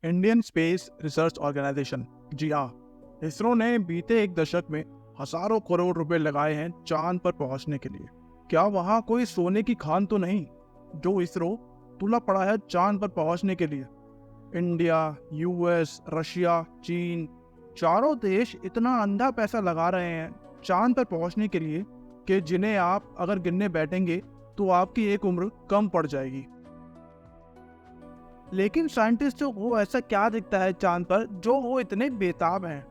Indian space research organisation, जी हाँ, इसरो ने बीते एक दशक में हजारों करोड़ रुपए लगाए हैं चांद पर पहुंचने के लिए। क्या वहां कोई सोने की खान तो नहीं जो इसरो तुला पड़ा है चांद पर पहुंचने के लिए? इंडिया, यूएस, रशिया, चीन, चारों देश इतना अंधा पैसा लगा रहे हैं चांद पर पहुंचने के लिए कि जिन्हें आप अगर गिनने बैठेंगे तो आपकी एक उम्र कम पड़ जाएगी। लेकिन साइंटिस्ट को ऐसा क्या दिखता है चांद पर जो वो इतने बेताब हैं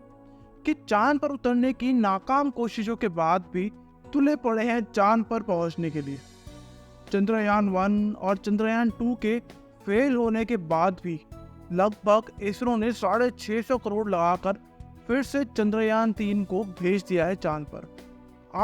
कि चांद पर उतरने की नाकाम कोशिशों के बाद भी तुले पड़े हैं चांद पर पहुंचने के लिए। चंद्रयान 1 और चंद्रयान 2 के फेल होने के बाद भी लगभग इसरो ने 650 करोड़ लगाकर फिर से चंद्रयान 3 को भेज दिया है चांद पर।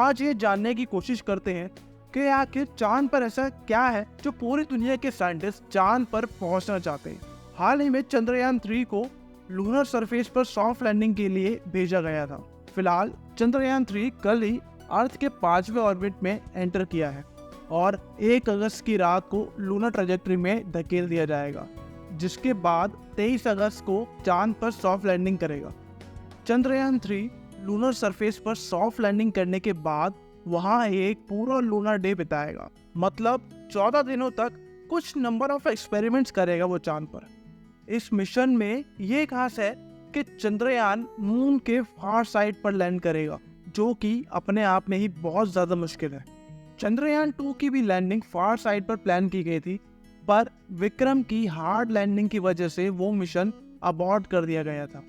आज ये जानने की कोशिश करते हैं कि आखिर चांद पर ऐसा क्या है जो पूरी दुनिया के साइंटिस्ट चांद पर पहुंचना चाहते हैं। हाल ही में चंद्रयान 3 को लूनर सरफेस पर सॉफ्ट लैंडिंग के लिए भेजा गया था। फिलहाल चंद्रयान 3 कल ही अर्थ के 5वें ऑर्बिट में एंटर किया है और 1 अगस्त की रात को लूनर ट्रैजेक्टरी में धकेल दिया जाएगा, जिसके बाद 23 अगस्त को चांद पर सॉफ्ट लैंडिंग करेगा। चंद्रयान 3 लूनर सरफेस पर सॉफ्ट लैंडिंग करने के बाद वहां एक पूरा लूनर डे बिताएगा, मतलब 14 दिनों तक कुछ नंबर ऑफ एक्सपेरिमेंट्स करेगा वो चांद पर। इस मिशन में ये खास है कि चंद्रयान मून के फार साइड पर लैंड करेगा, जो कि अपने आप में ही बहुत ज्यादा मुश्किल है। चंद्रयान 2 की भी लैंडिंग फार साइड पर प्लान की गई थी, पर विक्रम की हार्ड लैंडिंग की वजह से वो मिशन अबॉर्ट कर दिया गया था।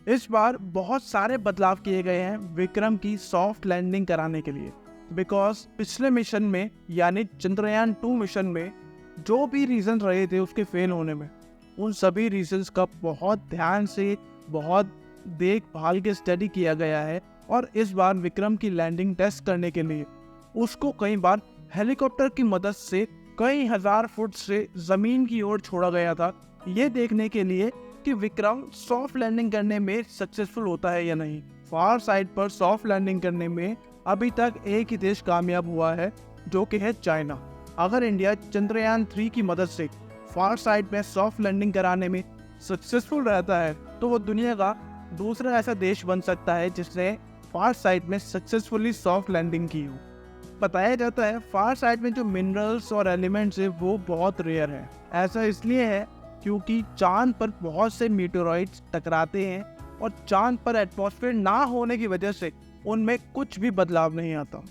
इस बार बहुत सारे बदलाव किए गए हैं विक्रम की सॉफ्ट लैंडिंग कराने के लिए, बिकॉज पिछले मिशन में यानी चंद्रयान 2 मिशन में जो भी रीजन रहे थे उसके फेल होने में, उन सभी रीजंस का बहुत ध्यान से, बहुत देखभाल के स्टडी किया गया है। और इस बार विक्रम की लैंडिंग टेस्ट करने के लिए उसको कई बार हेलीकॉप्टर की मदद से कई हजार फुट से जमीन की ओर छोड़ा गया था, ये देखने के लिए कि विक्रम सॉफ्ट लैंडिंग करने में सक्सेसफुल होता है या नहीं। फार साइड पर सॉफ्ट लैंडिंग करने में अभी तक एक ही देश कामयाब हुआ है, जो कि है चाइना। अगर इंडिया चंद्रयान 3 की मदद से फार साइड में सॉफ्ट लैंडिंग कराने में सक्सेसफुल रहता है तो वो दुनिया का दूसरा ऐसा देश बन सकता है जिसने फार साइड में सक्सेसफुली सॉफ्ट लैंडिंग की हो। बताया जाता है फार साइड में जो मिनरल्स और एलिमेंट्स है वो बहुत रेयर है। ऐसा इसलिए है क्योंकि चांद पर बहुत से मीटेरॉइड्स टकराते हैं और चांद पर एटमॉस्फेयर ना होने की वजह से उनमें कुछ भी बदलाव नहीं आता।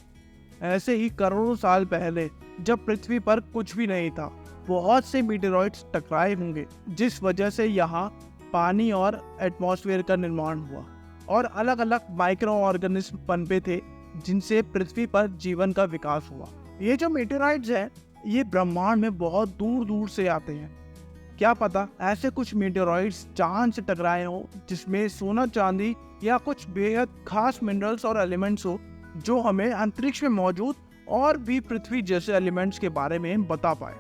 ऐसे ही करोड़ों साल पहले जब पृथ्वी पर कुछ भी नहीं था, बहुत से मीटेरॉइड्स टकराए होंगे, जिस वजह से यहाँ पानी और एटमॉस्फेयर का निर्माण हुआ और अलग अलग माइक्रो ऑर्गेनिज्म पनपे थे, जिनसे पृथ्वी पर जीवन का विकास हुआ। ये जो मीटेरॉइड्स हैं ये ब्रह्मांड में बहुत दूर दूर से आते हैं। क्या पता ऐसे कुछ मीटेरॉइड्स चांद से टकराए हों जिसमें सोना, चांदी या कुछ बेहद खास मिनरल्स और एलिमेंट्स हो जो हमें अंतरिक्ष में मौजूद और भी पृथ्वी जैसे एलिमेंट्स के बारे में बता पाए।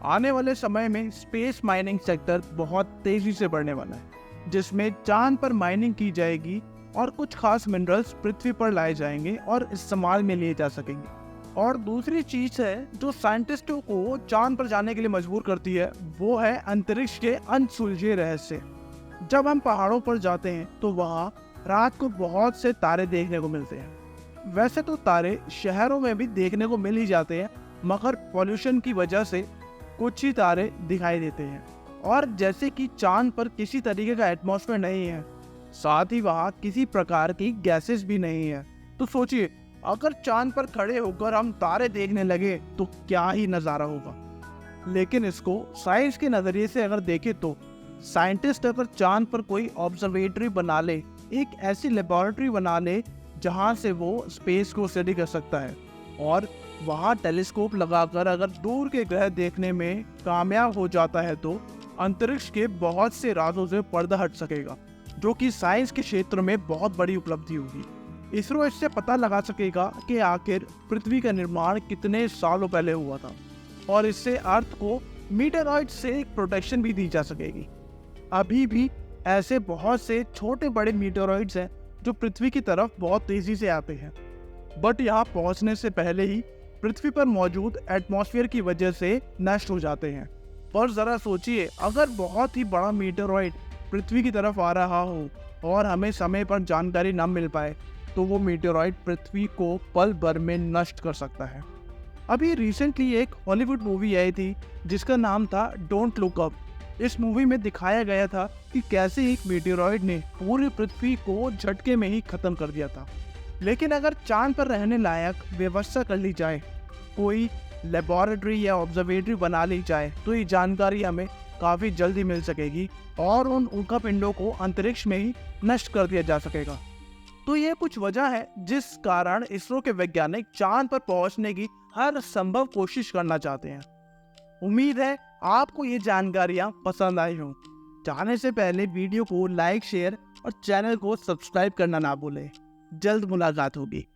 आने वाले समय में स्पेस माइनिंग सेक्टर बहुत तेजी से बढ़ने वाला है, जिसमें चांद पर माइनिंग की जाएगी और कुछ खास मिनरल्स पृथ्वी पर लाए जाएंगे और इस्तेमाल में लिए जा सकेंगे। और दूसरी चीज है जो साइंटिस्टों को चांद पर जाने के लिए मजबूर करती है, वो है अंतरिक्ष के अनसुलझे रहस्य। जब हम पहाड़ों पर जाते हैं तो वहाँ रात को बहुत से तारे देखने को मिलते हैं। वैसे तो तारे शहरों में भी देखने को मिल ही जाते हैं, मगर पॉल्यूशन की वजह से कुछ ही तारे दिखाई देते हैं। और जैसे कि चांद पर किसी तरीके का एटमॉस्फेयर नहीं है, साथ ही वहाँ किसी प्रकार की गैसेस भी नहीं है, तो सोचिए अगर चांद पर खड़े होकर हम तारे देखने लगे तो क्या ही नज़ारा होगा। लेकिन इसको साइंस के नज़रिए से अगर देखें तो साइंटिस्ट अगर चांद पर कोई ऑब्जर्वेटरी बना ले, एक ऐसी लेबोरेटरी बना ले जहां से वो स्पेस को स्टडी कर सकता है और वहां टेलीस्कोप लगाकर अगर दूर के ग्रह देखने में कामयाब हो जाता है तो अंतरिक्ष के बहुत से राजों से पर्दा हट सकेगा, जो कि साइंस के क्षेत्र में बहुत बड़ी उपलब्धि होगी। इसरो इससे पता लगा सकेगा कि आखिर पृथ्वी का निर्माण कितने सालों पहले हुआ था और इससे अर्थ को मीटेरॉइड से एक प्रोटेक्शन भी दी जा सकेगी। अभी भी ऐसे बहुत से छोटे बड़े मीटेरॉइड्स हैं जो पृथ्वी की तरफ बहुत तेजी से आते हैं, बट यहाँ पहुँचने से पहले ही पृथ्वी पर मौजूद एटमॉस्फेयर की वजह से नष्ट हो जाते हैं। पर जरा सोचिए, अगर बहुत ही बड़ा मीटेरॉइड पृथ्वी की तरफ आ रहा हो और हमें समय पर जानकारी न मिल पाए, तो वो मीटेरॉइड पृथ्वी को पल भर में नष्ट कर सकता है। अभी रिसेंटली एक हॉलीवुड मूवी आई थी जिसका नाम था डोंट लुक अप। इस मूवी में दिखाया गया था कि कैसे एक मीटेरॉइड ने पूरी पृथ्वी को झटके में ही खत्म कर दिया था। लेकिन अगर चांद पर रहने लायक व्यवस्था कर ली जाए, कोई लेबोरेटरी या ऑब्जर्वेटरी बना ली जाए, तो ये जानकारी हमें काफ़ी जल्दी मिल सकेगी और उन उल्कापिंडों को अंतरिक्ष में ही नष्ट कर दिया जा सकेगा। तो ये कुछ वजह है जिस कारण इसरो के वैज्ञानिक चांद पर पहुंचने की हर संभव कोशिश करना चाहते हैं। उम्मीद है आपको ये जानकारियां पसंद आई हों। जाने से पहले वीडियो को लाइक, शेयर और चैनल को सब्सक्राइब करना ना भूलें। जल्द मुलाकात होगी।